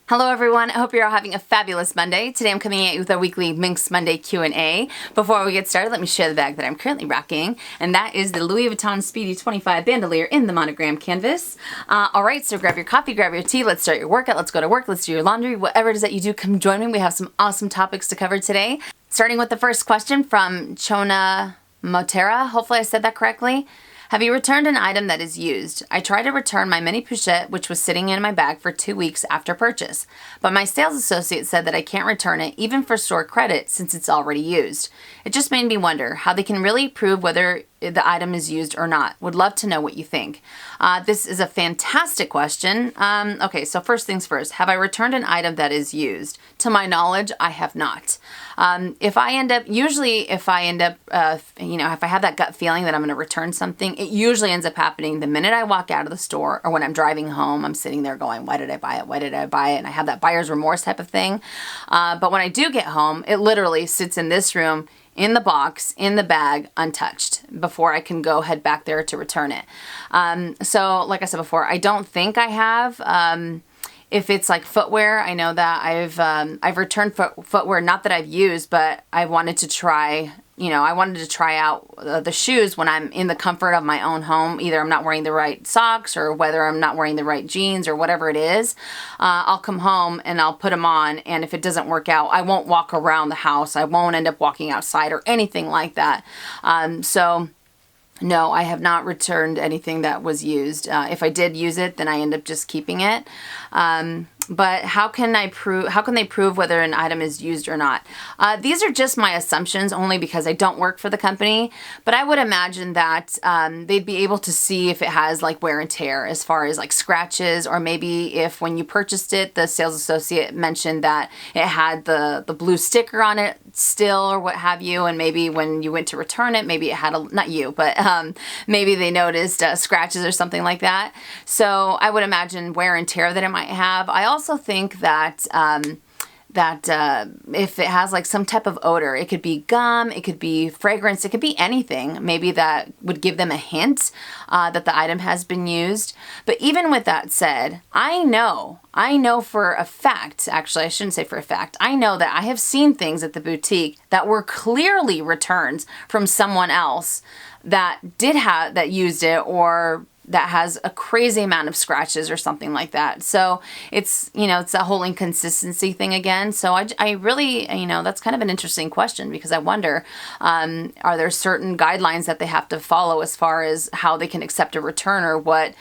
Hello everyone, I hope you're all having a fabulous Monday. Today I'm coming at you with our weekly Minks Monday Q&A. Before we get started, let me share the bag that I'm currently rocking, and that is the Louis Vuitton Speedy 25 bandolier in the monogram canvas. Alright, so grab your coffee, grab your tea, let's start your workout, let's go to work, let's do your laundry, whatever it is that you do, come join me. We have some awesome topics to cover today. Starting with the first question from Chona Motera, hopefully I said that correctly. Have you returned an item that is used? I tried to return my mini pochette, which was sitting in my bag for 2 weeks after purchase, but my sales associate said that I can't return it even for store credit since it's already used. It just made me wonder how they can really prove whether the item is used or not. Would love to know what you think. This is a fantastic question. Okay, so first things first, have I returned an item that is used? To my knowledge, I have not. If I have that gut feeling that I'm going to return something, it usually ends up happening the minute I walk out of the store or when I'm driving home. I'm sitting there going, why did I buy it? Why did I buy it? And I have that buyer's remorse type of thing. But when I do get home, it literally sits in this room, in the box, in the bag, untouched before I can go head back there to return it. So like I said before, I don't think I have. If it's like footwear, I know that I've returned footwear, not that I've used, but I wanted to try, I wanted to try out the shoes when I'm in the comfort of my own home. Either I'm not wearing the right socks or whether I'm not wearing the right jeans or whatever it is. I'll come home and I'll put them on, and if it doesn't work out, I won't walk around the house. I won't end up walking outside or anything like that. So no, I have not returned anything that was used. If I did use it, then I end up just keeping it. But how can they prove whether an item is used or not? These are just my assumptions only because I don't work for the company, but I would imagine that they'd be able to see if it has like wear and tear as far as like scratches, or maybe if when you purchased it, the sales associate mentioned that it had the blue sticker on it still or what have you, and maybe when you went to return it, maybe it had not you, but maybe they noticed scratches or something like that. So I would imagine wear and tear that it might have. I also think that if it has like some type of odor, it could be gum, it could be fragrance, it could be anything, maybe that would give them a hint that the item has been used. But even with that said, I know for a fact, actually I shouldn't say for a fact, I know that I have seen things at the boutique that were clearly returns from someone else that used it, or that has a crazy amount of scratches or something like that. So it's that whole inconsistency thing again. So I really, that's kind of an interesting question, because I wonder, are there certain guidelines that they have to follow as far as how they can accept a return, or what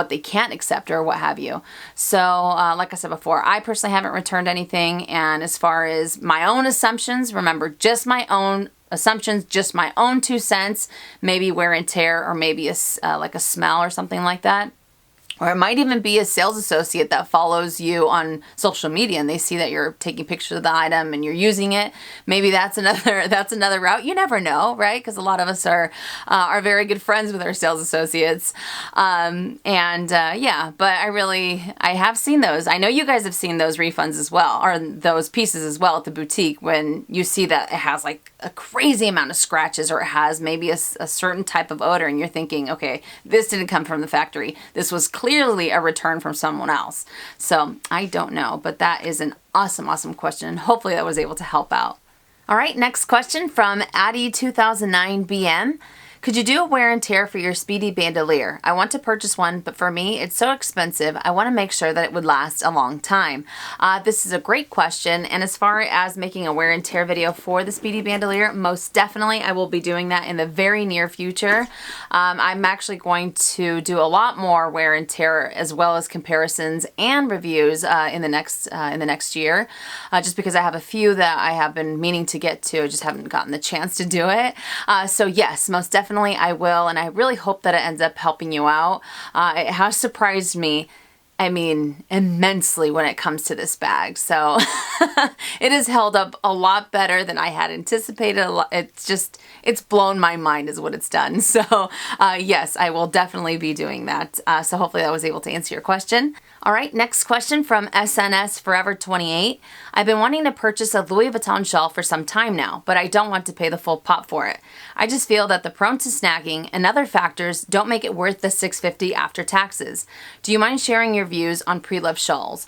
they can't accept, or what have you. So like I said before, I personally haven't returned anything. And as far as my own assumptions, remember, just my own assumptions, just my own 2 cents, maybe wear and tear, or maybe like a smell or something like that. Or it might even be a sales associate that follows you on social media and they see that you're taking pictures of the item and you're using it. Maybe that's another route. You never know, right? Because a lot of us are very good friends with our sales associates. But I have seen those. I know you guys have seen those refunds as well, or those pieces as well at the boutique, when you see that it has like a crazy amount of scratches, or it has maybe a certain type of odor, and you're thinking, okay, this didn't come from the factory. This was clearly a return from someone else. So I don't know, but that is an awesome question. Hopefully that was able to help out. All right, next question from Addy 2009 BM. Could you do a wear and tear for your Speedy bandolier? I want to purchase one, but for me, it's so expensive. I want to make sure that it would last a long time. This is a great question. And as far as making a wear and tear video for the Speedy bandolier, most definitely I will be doing that in the very near future. I'm actually going to do a lot more wear and tear, as well as comparisons and reviews in the next year, just because I have a few that I have been meaning to get to. I just haven't gotten the chance to do it. So yes, most definitely I will, and I really hope that it ends up helping you out. It has surprised me, immensely when it comes to this bag. So it has held up a lot better than I had anticipated. It's blown my mind is what it's done. So yes, I will definitely be doing that. So hopefully that was able to answer your question. All right, next question from SNS Forever 28. I've been wanting to purchase a Louis Vuitton shawl for some time now, but I don't want to pay the full pop for it. I just feel that the prone to snagging and other factors don't make it worth the $650 after taxes. Do you mind sharing your views on Preloved Shawls?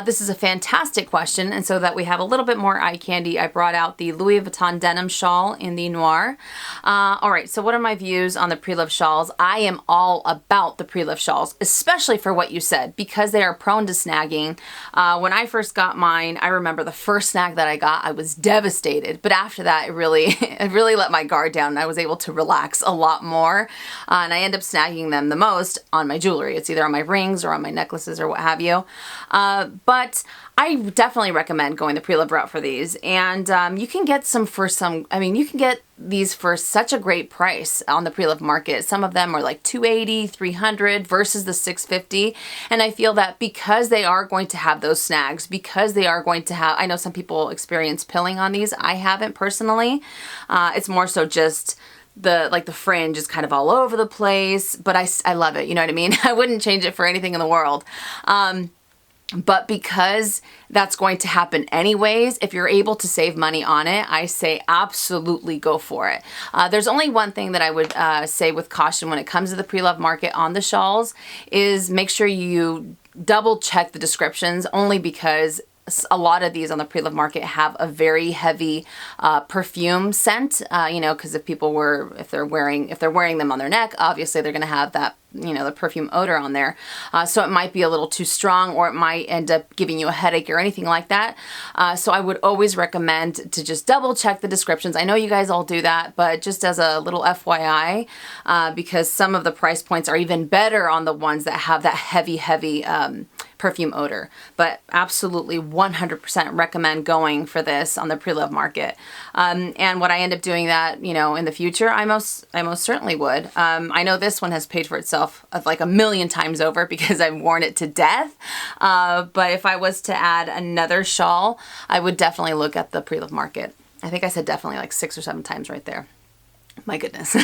This is a fantastic question, and so that we have a little bit more eye candy, I brought out the Louis Vuitton denim shawl in the noir. All right, so what are my views on the Preloved Shawls? I am all about the Preloved Shawls, especially for what you said, because they are prone to snagging. When I first got mine, I remember the first snag that I got, I was devastated. But after that, it really let my guard down and I was able to relax a lot more. And I end up snagging them the most on my jewelry. It's either on my rings or on my necklaces or what have you. But I definitely recommend going the Preloved route for these. And you can get you can get these for such a great price on the Preloved market. Some of them are like $280, $300 versus the $650. And I feel that because they are going to have those snags, because they are going to have, I know some people experience pilling on these. I haven't personally. It's more so just the fringe is kind of all over the place, but I love it. You know what I mean? I wouldn't change it for anything in the world. But because that's going to happen anyways, if you're able to save money on it, I say absolutely go for it. There's only one thing that I would say with caution when it comes to the Preloved market on the shawls is make sure you double check the descriptions, only because a lot of these on the Preloved market have a very heavy perfume scent, because if they're wearing them on their neck, obviously they're going to have that, the perfume odor on there. So it might be a little too strong, or it might end up giving you a headache or anything like that. So I would always recommend to just double check the descriptions. I know you guys all do that, but just as a little FYI, because some of the price points are even better on the ones that have that heavy perfume odor. But absolutely 100% recommend going for this on the Preloved market. And would I end up doing that, in the future? I most certainly would. I know this one has paid for itself like a million times over because I've worn it to death. But if I was to add another shawl, I would definitely look at the Preloved market. I think I said definitely like 6 or 7 times right there. My goodness.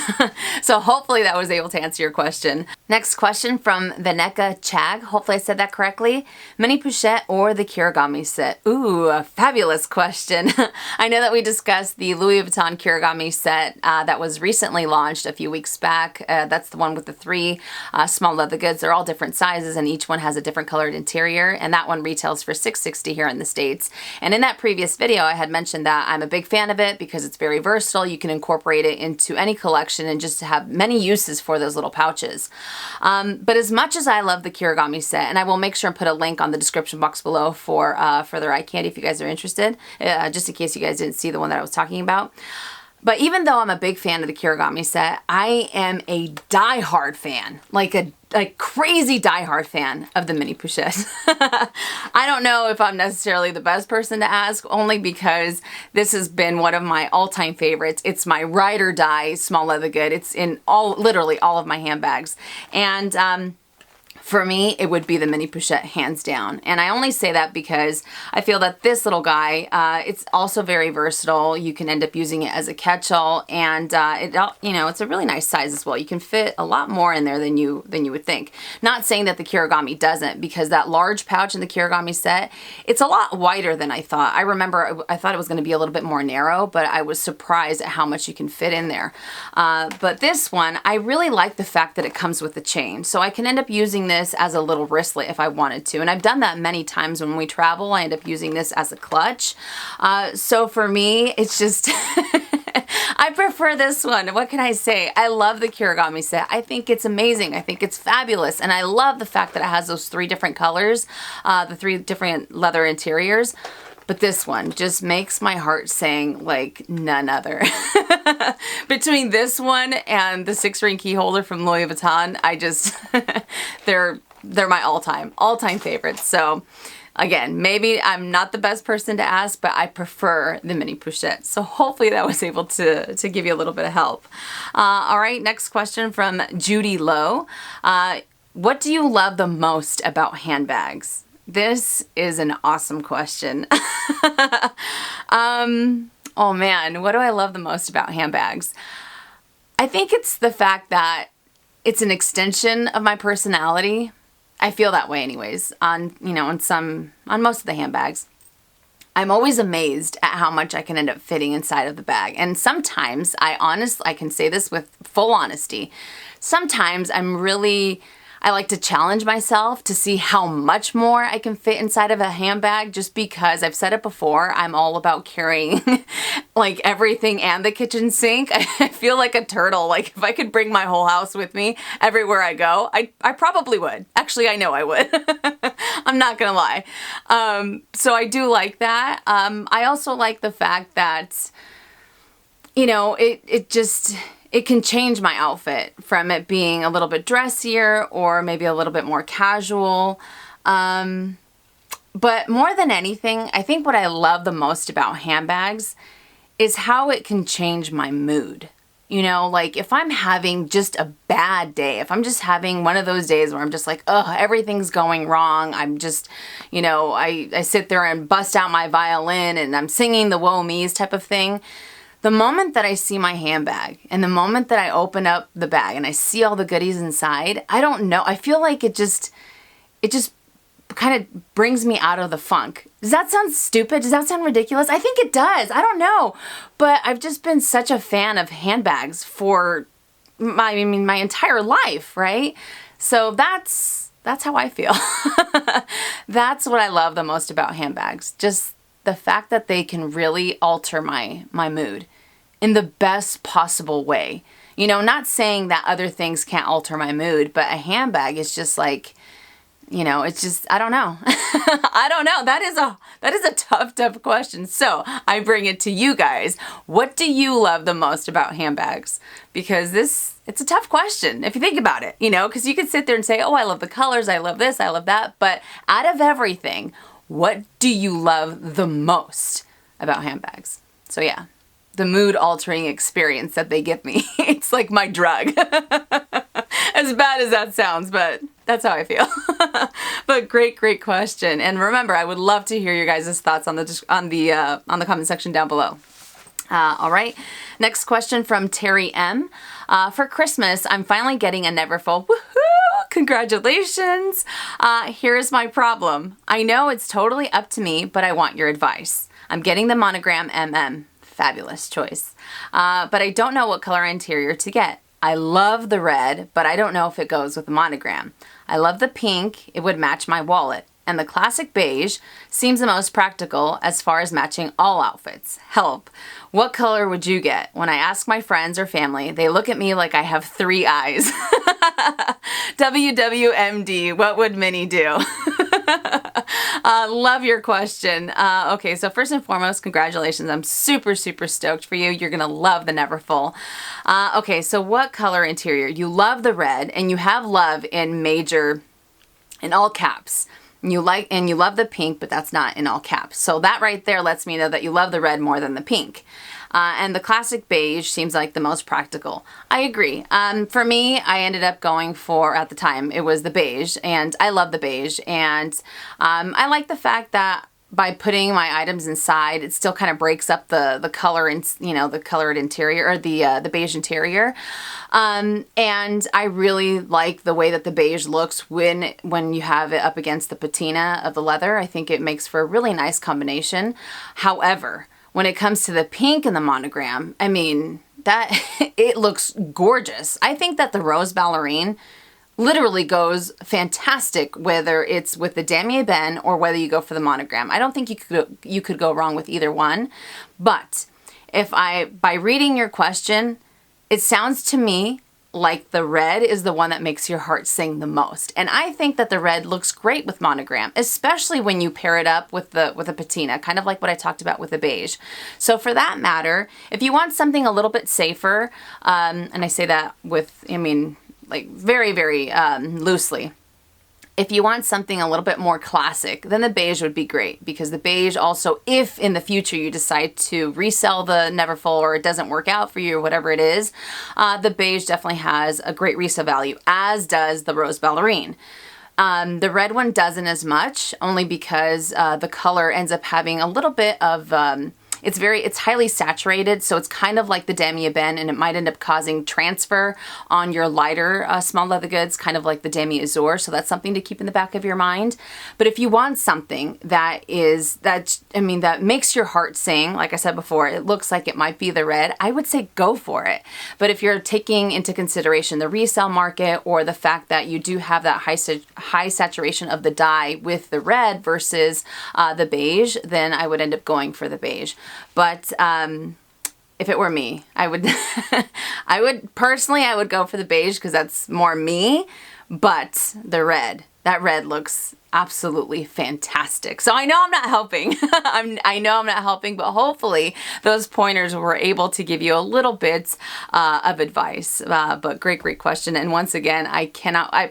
So hopefully that was able to answer your question. Next question from Vaneka Chag. Hopefully I said that correctly. Mini Pochette or the Kirigami set? Ooh, a fabulous question. I know that we discussed the Louis Vuitton Kirigami set that was recently launched a few weeks back. That's the one with the 3 small leather goods. They're all different sizes and each one has a different colored interior, and that one retails for $660 here in the States. And in that previous video I had mentioned that I'm a big fan of it because it's very versatile. You can incorporate it into any collection and just have many uses for those little pouches. But as much as I love the Kirigami set, and I will make sure and put a link on the description box below for further eye candy if you guys are interested, just in case you guys didn't see the one that I was talking about. But even though I'm a big fan of the Kirigami set, I am a diehard fan, like a crazy diehard fan of the Mini Pochette. I don't know if I'm necessarily the best person to ask, only because this has been one of my all-time favorites. It's my ride or die small leather good. It's in literally all of my handbags. And for me, it would be the Mini Pochette, hands down. And I only say that because I feel that this little guy, it's also very versatile. You can end up using it as a catch-all, and it's a really nice size as well. You can fit a lot more in there than you would think. Not saying that the Kirigami doesn't, because that large pouch in the Kirigami set, it's a lot wider than I thought. I remember I thought it was going to be a little bit more narrow, but I was surprised at how much you can fit in there. But this one, I really like the fact that it comes with a chain, so I can end up using this as a little wristlet if I wanted to. And I've done that many times when we travel. I end up using this as a clutch. So for me, it's just, I prefer this one. What can I say? I love the Kirigami set. I think it's amazing. I think it's fabulous. And I love the fact that it has those 3 different colors, the 3 different leather interiors. But this one just makes my heart sing like none other. Between this one and the 6-ring key holder from Louis Vuitton, I just, they're my all-time favorites. So again, maybe I'm not the best person to ask, but I prefer the Mini Pochette. So hopefully that was able to give you a little bit of help. All right, next question from Judy Lowe. What do you love the most about handbags? This is an awesome question. Oh man, what do I love the most about handbags? I think it's the fact that it's an extension of my personality. I feel that way anyways on, you know, on most of the handbags. I'm always amazed at how much I can end up fitting inside of the bag. And sometimes I can say this with full honesty. Sometimes I like to challenge myself to see how much more I can fit inside of a handbag, just because I've said it before, I'm all about carrying like everything and the kitchen sink. I feel like a turtle. Like if I could bring my whole house with me everywhere I go, I probably would. Actually, I know I would. I'm not gonna lie. So I do like that. I also like the fact that, you know, it can change my outfit from it being a little bit dressier or maybe a little bit more casual. But more than anything, I think what I love the most about handbags is how it can change my mood. You know, like if I'm having just a bad day, if I'm just having one of those days where I'm just like, oh, everything's going wrong. I'm just, you know, I sit there and bust out my violin and I'm singing the woe me's type of thing. The moment that I see my handbag and the moment that I open up the bag and I see all the goodies inside, I don't know. I feel like it just kind of brings me out of the funk. Does that sound stupid? Does that sound ridiculous? I think it does. I don't know. But I've just been such a fan of handbags for my entire life, right? So that's how I feel. That's what I love the most about handbags. Just the fact that they can really alter my mood in the best possible way. You know, not saying that other things can't alter my mood, but a handbag is just like, you know, it's just, I don't know. I don't know. That is a tough question. So I bring it to you guys. What do you love the most about handbags? Because it's a tough question if you think about it, you know, because you could sit there and say, oh, I love the colors, I love this, I love that. But out of everything, what do you love the most about handbags? So yeah, the mood altering experience that they give me. It's like my drug. As bad as that sounds, but that's how I feel. But great question. And remember, I would love to hear your guys' thoughts on the comment section down below. All right. Next question from Terry M. For Christmas, I'm finally getting a Neverfull. Woohoo! Congratulations. Here's my problem. I know it's totally up to me, but I want your advice. I'm getting the monogram MM. Fabulous choice. But I don't know what color interior to get. I love the red, but I don't know if it goes with the monogram. I love the pink. It would match my wallet. And the classic beige seems the most practical as far as matching all outfits. Help. What color would you get? When I ask my friends or family, they look at me like I have 3 eyes. WWMD, what would Minnie do? Love your question. Okay, so first and foremost, congratulations. I'm super stoked for you. You're gonna love the Neverfull. Okay, so what color interior? You love the red, and you have love in all caps. You love the pink, but that's not in all caps. So that right there lets me know that you love the red more than the pink. And the classic beige seems like the most practical. I agree. For me, I ended up going for, at the time, it was the beige, and I love the beige. And I like the fact that by putting my items inside, it still kind of breaks up the color and, you know, the colored interior, or the beige interior. And I really like the way that the beige looks when you have it up against the patina of the leather. I think it makes for a really nice combination. However, when it comes to the pink and the monogram, I mean, that it looks gorgeous. I think that the Rose Ballerine literally goes fantastic, whether it's with the Damier Ebene or whether you go for the monogram. I don't think you could go wrong with either one. But by reading your question, it sounds to me like the red is the one that makes your heart sing the most. And I think that the red looks great with monogram, especially when you pair it up with a patina, kind of like what I talked about with the beige. So for that matter, if you want something a little bit safer, and I say that with, I mean, like very loosely. If you want something a little bit more classic, then the beige would be great, because the beige also, if in the future you decide to resell the Neverfull or it doesn't work out for you or whatever it is, the beige definitely has a great resale value, as does the Rose Ballerine. The red one doesn't as much, only because the color ends up having a little bit of it's highly saturated, so it's kind of like the demi ebene, and it might end up causing transfer on your lighter small leather goods, kind of like the demi azur. So that's something to keep in the back of your mind. But if you want something that makes your heart sing, like I said before, it looks like it might be the red, I would say go for it. But if you're taking into consideration the resale market or the fact that you do have that high saturation of the dye with the red versus the beige, then I would end up going for the beige. But if it were me, I would I would go for the beige because that's more me. But the red, that red looks absolutely fantastic. So I know I'm not helping. I know I'm not helping, but hopefully those pointers were able to give you a little bit of advice. But great question. And once again,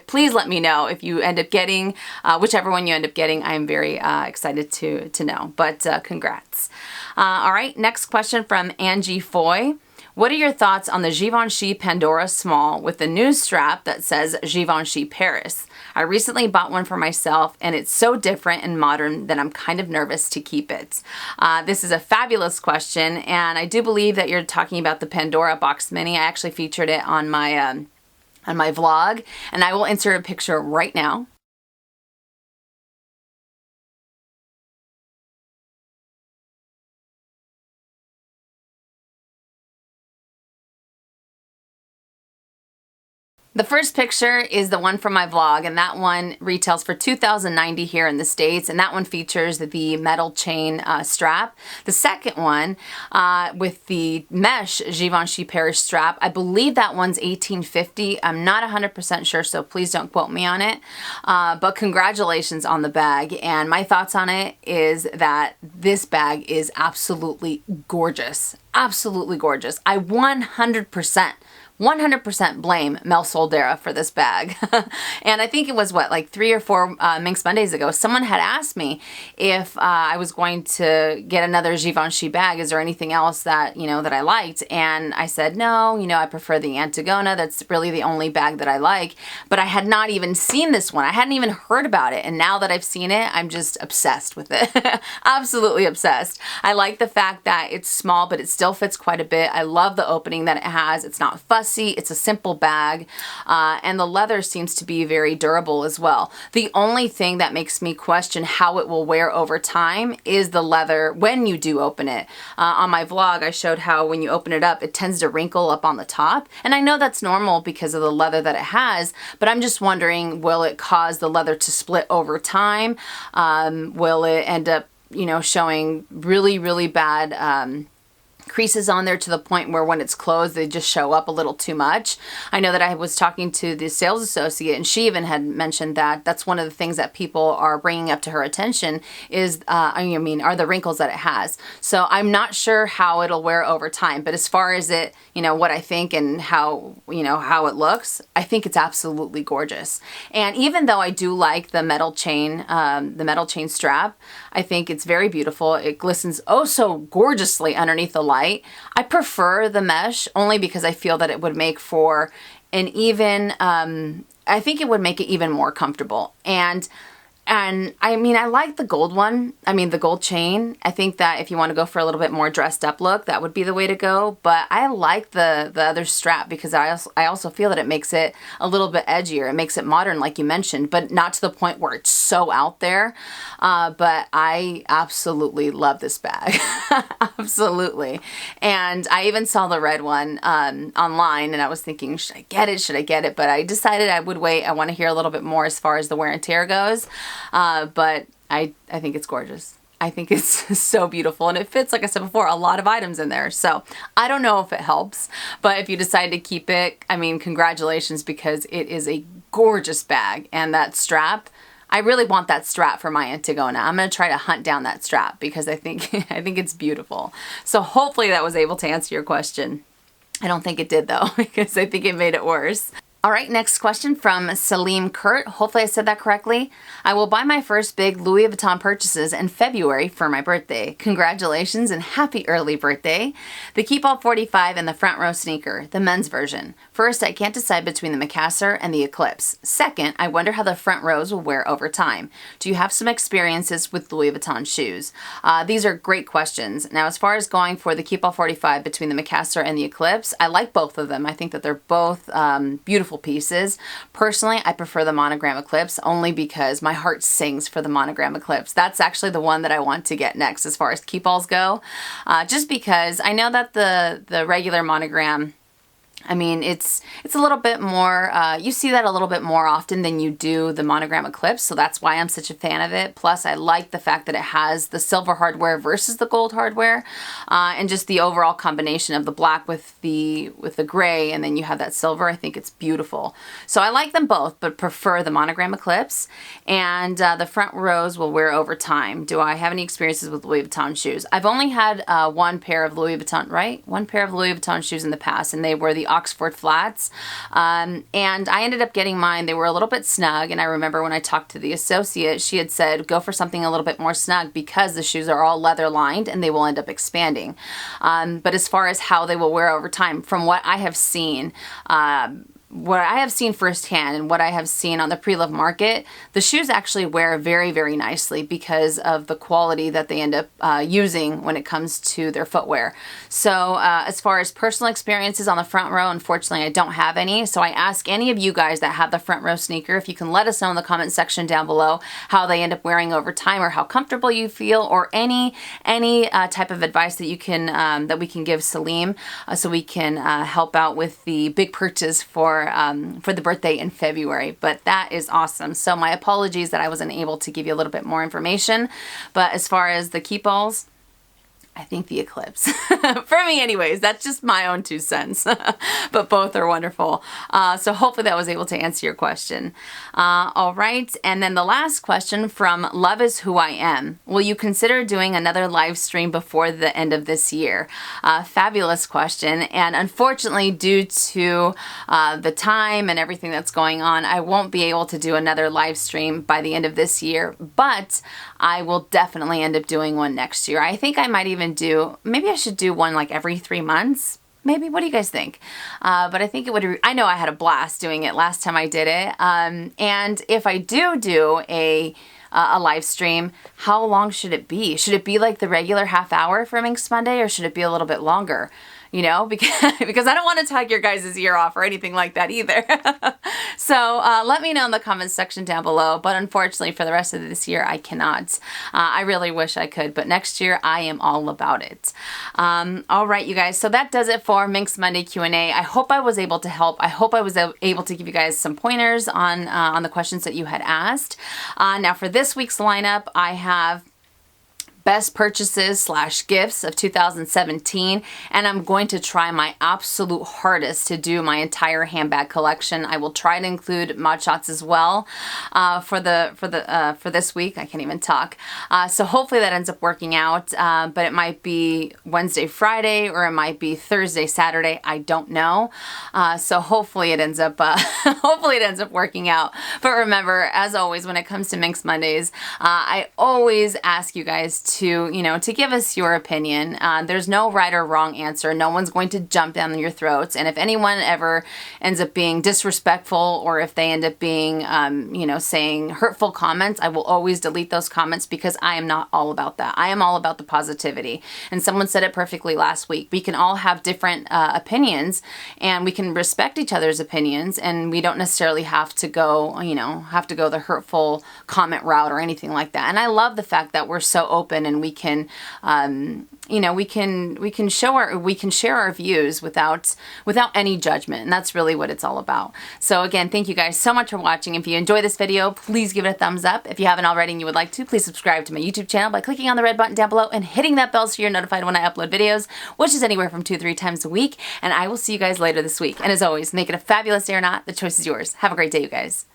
please let me know if you end up getting, whichever one you end up getting. I'm very excited to know, but congrats. All right, next question from Angie Foy. What are your thoughts on the Givenchy Pandora Small with the new strap that says Givenchy Paris? I recently bought one for myself and it's so different and modern that I'm kind of nervous to keep it. This is a fabulous question, and I do believe that you're talking about the Pandora Boxx Mini. I actually featured it on my vlog, and I will insert a picture right now. The first picture is the one from my vlog, and that one retails for $2,090 here in the States, and that one features the metal chain strap. The second one with the mesh Givenchy Paris strap, I believe that one's $1,850. I'm not 100% sure, so please don't quote me on it. But congratulations on the bag, and my thoughts on it is that this bag is absolutely gorgeous. Absolutely gorgeous. I 100% blame Mel Soldera for this bag. And I think it was like 3 or 4 Minks Mondays ago, someone had asked me if I was going to get another Givenchy bag. Is there anything else that, that I liked? And I said, no, I prefer the Antigona. That's really the only bag that I like. But I had not even seen this one. I hadn't even heard about it. And now that I've seen it, I'm just obsessed with it. Absolutely obsessed. I like the fact that it's small, but it still fits quite a bit. I love the opening that it has. It's not fussy. It's a simple bag, and the leather seems to be very durable as well. The only thing that makes me question how it will wear over time is the leather when you do open it. On my vlog, I showed how when you open it up, it tends to wrinkle up on the top, and I know that's normal because of the leather that it has, but I'm just wondering, will it cause the leather to split over time? Will it end up, showing really bad creases on there to the point where when it's closed they just show up a little too much? I know that I was talking to the sales associate, and she even had mentioned that that's one of the things that people are bringing up to her attention is are the wrinkles that it has. So I'm not sure how it'll wear over time, but as far as it, what I think and how it looks, I think it's absolutely gorgeous. And even though I do like the metal chain strap, I think it's very beautiful. It glistens oh so gorgeously underneath the light. I prefer the mesh only because I feel that it would make for an even, I think it would make it even more comfortable. And I like the gold one. The gold chain. I think that if you want to go for a little bit more dressed up look, that would be the way to go. But I like the other strap because I also feel that it makes it a little bit edgier. It makes it modern, like you mentioned, but not to the point where it's so out there. But I absolutely love this bag. Absolutely. And I even saw the red one online, and I was thinking, should I get it? Should I get it? But I decided I would wait. I want to hear a little bit more as far as the wear and tear goes. But I think it's gorgeous. I think it's so beautiful, and it fits, like I said before, a lot of items in there. So I don't know if it helps, but if you decide to keep it, congratulations, because it is a gorgeous bag. And that strap, I really want that strap for my Antigona. I'm going to try to hunt down that strap because I think it's beautiful. So hopefully that was able to answer your question. I don't think it did though, because I think it made it worse. All right, next question from Salim Kurt. Hopefully I said that correctly. I will buy my first big Louis Vuitton purchases in February for my birthday. Congratulations and happy early birthday. The Keepall 45 and the front row sneaker, the men's version. First, I can't decide between the Macassar and the Eclipse. Second, I wonder how the front rows will wear over time. Do you have some experiences with Louis Vuitton shoes? These are great questions. Now, as far as going for the Keepall 45 between the Macassar and the Eclipse, I like both of them. I think that they're both beautiful pieces. Personally, I prefer the monogram Eclipse only because my heart sings for the monogram Eclipse. That's actually the one that I want to get next as far as Keepalls go. Just because I know that the regular monogram, I mean, it's a little bit more, you see that a little bit more often than you do the monogram Eclipse, so that's why I'm such a fan of it. Plus, I like the fact that it has the silver hardware versus the gold hardware, and just the overall combination of the black with the gray, and then you have that silver. I think it's beautiful. So I like them both, but prefer the monogram Eclipse, and the front rows will wear over time. Do I have any experiences with Louis Vuitton shoes? I've only had one pair of Louis Vuitton, one pair of Louis Vuitton shoes in the past, and they were the Oxford flats, and I ended up getting mine. They were a little bit snug, and I remember when I talked to the associate, she had said go for something a little bit more snug because the shoes are all leather lined and they will end up expanding. But as far as how they will wear over time, from what I have seen, firsthand and what I have seen on the pre-loved market, the shoes actually wear very, very nicely because of the quality that they end up using when it comes to their footwear. So as far as personal experiences on the front row, unfortunately I don't have any. So I ask any of you guys that have the front row sneaker, if you can let us know in the comment section down below how they end up wearing over time or how comfortable you feel, or any type of advice that you can that we can give Salim, so we can help out with the big purchase for the birthday in February. But that is awesome. So my apologies that I wasn't able to give you a little bit more information. But as far as the Keepalls, I think the Eclipse. For me anyways, that's just my own 2 cents. But both are wonderful. So hopefully that was able to answer your question. All right, and then the last question from Love Is Who I Am. Will you consider doing another live stream before the end of this year? Fabulous question, and unfortunately due to the time and everything that's going on, I won't be able to do another live stream by the end of this year, but I will definitely end up doing one next year. I think I might even maybe I should do one like every 3 months. Maybe. What do you guys think? But I think it would, I know I had a blast doing it last time I did it. And if I do a live stream, how long should it be? Should it be like the regular half hour for Minks Monday, or should it be a little bit longer? You know, because I don't want to talk your guys' ear off or anything like that either. So let me know in the comments section down below. But unfortunately for the rest of this year, I cannot. I really wish I could, but next year I am all about it. All right, you guys. So that does it for Minks Monday Q&A. I hope I was able to help. I hope I was able to give you guys some pointers on the questions that you had asked. Now for this week's lineup, I have best purchases / gifts of 2017, and I'm going to try my absolute hardest to do my entire handbag collection. I will try to include mod shots as well for this week. I can't even talk. So hopefully that ends up working out, but it might be Wednesday, Friday, or it might be Thursday, Saturday. I don't know. So hopefully it ends up working out. But remember, as always, when it comes to Minks Mondays, I always ask you guys to give us your opinion. There's no right or wrong answer. No one's going to jump down your throats. And if anyone ever ends up being disrespectful, or if they end up being, saying hurtful comments, I will always delete those comments, because I am not all about that. I am all about the positivity. And someone said it perfectly last week. We can all have different opinions, and we can respect each other's opinions, and we don't necessarily have to go, the hurtful comment route or anything like that. And I love the fact that we're so open, and we can we can share our views without any judgment, and that's really what it's all about. So again, thank you guys so much for watching. If you enjoy this video, please give it a thumbs up. If you haven't already and you would like to, please subscribe to my YouTube channel by clicking on the red button down below and hitting that bell so you're notified when I upload videos, which is anywhere from 2 to 3 times a week. And I will see you guys later this week. And as always, make it a fabulous day or not, the choice is yours. Have a great day, you guys.